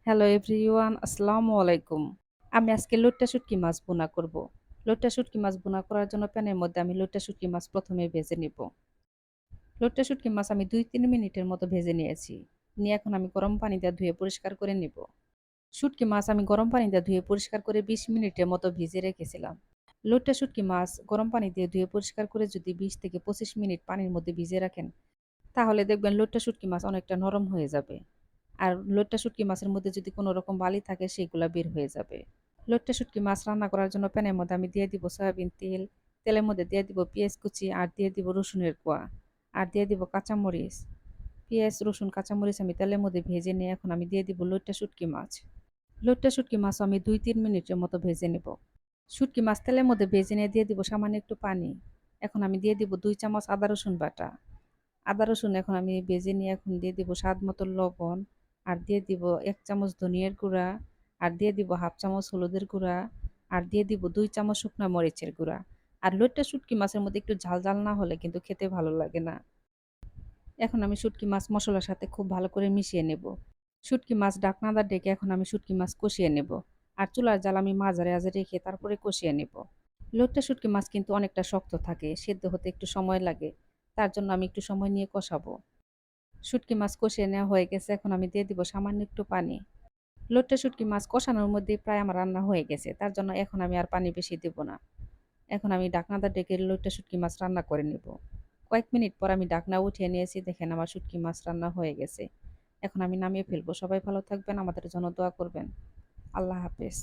Hello everyone, আসসালামু আলাইকুম। আমি আজকে লইট্টা শুটকি মাছ ভুনা করব। লইট্টা শুটকি মাছ ভুনা করার জন্য প্যানের মধ্যে আমি লইট্টা শুটকি মাছ প্রথমে ভেজে নিব। লইট্টা শুটকি মাছ আমি ২-৩ মিনিটের মতো ভেজে নিয়েছি। নিয়ে এখন আমি গরম পানি দিয়ে ধুয়ে পরিষ্কার করে নিব। শুটকি মাছ আমি গরম পানি দিয়ে ধুয়ে পরিষ্কার করে ২০ মিনিটের মতো ভিজিয়ে রেখেছিলাম। লইট্টা শুটকি মাছ গরম পানি দিয়ে ধুয়ে পরিষ্কার করে যদি ২০ থেকে ২৫ মিনিট পানির মধ্যে ভিজিয়ে রাখেন, তাহলে দেখবেন লইট্টা শুটকি মাছ অনেকটা নরম হয়ে যাবে। আর লইট্টা শুটকি মাছের মধ্যে যদি কোনো রকম বালি থাকে সেগুলা বের হয়ে যাবে। লইট্টা শুটকি মাছ রান্না করার জন্য প্যানের মধ্যে আমি দিয়ে দিব সয়াবিন তেল, তেলের মধ্যে দিয়ে দিব পেঁয়াজ কুচি আর দিয়ে দিব রসুনের কোয়া আর দিয়ে দিব কাঁচামরিচ। পেঁয়াজ, রসুন, কাঁচামরিচ আমি তেলের মধ্যে ভেজে নিয়ে এখন আমি দিয়ে দিব লইট্টা শুটকি মাছ। লইট্টা শুটকি মাছ আমি ২-৩ মিনিটের মতো ভেজে নেব। শুটকি মাছ তেলের মধ্যে ভেজে নিয়ে দিয়ে দিব সামান্য একটু পানি। এখন আমি দিয়ে দিব ২ চামচ আদা রসুন বাটা। আদা রসুন এখন আমি ভেজে নিয়ে এখন দিয়ে দিব স্বাদ মতো লবণ আর দিয়ে দিব ১ চামচ ধনিয়ার গুঁড়া আর দিয়ে দিব ১/২ চামচ হলুদের গুঁড়া আর দিয়ে দিব ২ চামচ শুকনা মরিচের গুঁড়া। আর লইট্টা শুটকি মাছের মধ্যে একটু ঝাল ঝাল না হলে কিন্তু খেতে ভালো লাগে না। এখন আমি শুটকি মাছ মসলার সাথে খুব ভালো করে মিশিয়ে নেব। শুটকি মাছ ঢাকনাটা ডেকে এখন আমি শুটকি মাছ কষিয়ে নেব। আর চুলার জাল আমি মাঝারে আঁচে রেখে তারপরে কষিয়ে নেব। লইট্টা শুটকি মাছ কিন্তু অনেকটা শক্ত থাকে, সেদ্ধ হতে একটু সময় লাগে। তার জন্য আমি একটু সময় নিয়ে কষাবো। শুটকি মাছ কষিয়ে নেওয়া হয়ে গেছে, এখন আমি দিয়ে দিব সামান্য একটু পানি। লইট্টা শুটকি মাছ কষানোর মধ্যেই প্রায় আমার রান্না হয়ে গেছে। তার জন্য এখন আমি আর পানি বেশি দেব না। এখন আমি ঢাকনাটা ডেকে লইট্টা শুটকি মাছ রান্না করে নেব। কয়েক মিনিট পর আমি ঢাকনা উঠিয়ে নিয়েছি, দেখেন আমার শুটকি মাছ রান্না হয়ে গেছে। এখন আমি নামিয়ে ফেলবো। সবাই ভালো থাকবেন, আমাদের জন্য দোয়া করবেন। আল্লাহ হাফেজ।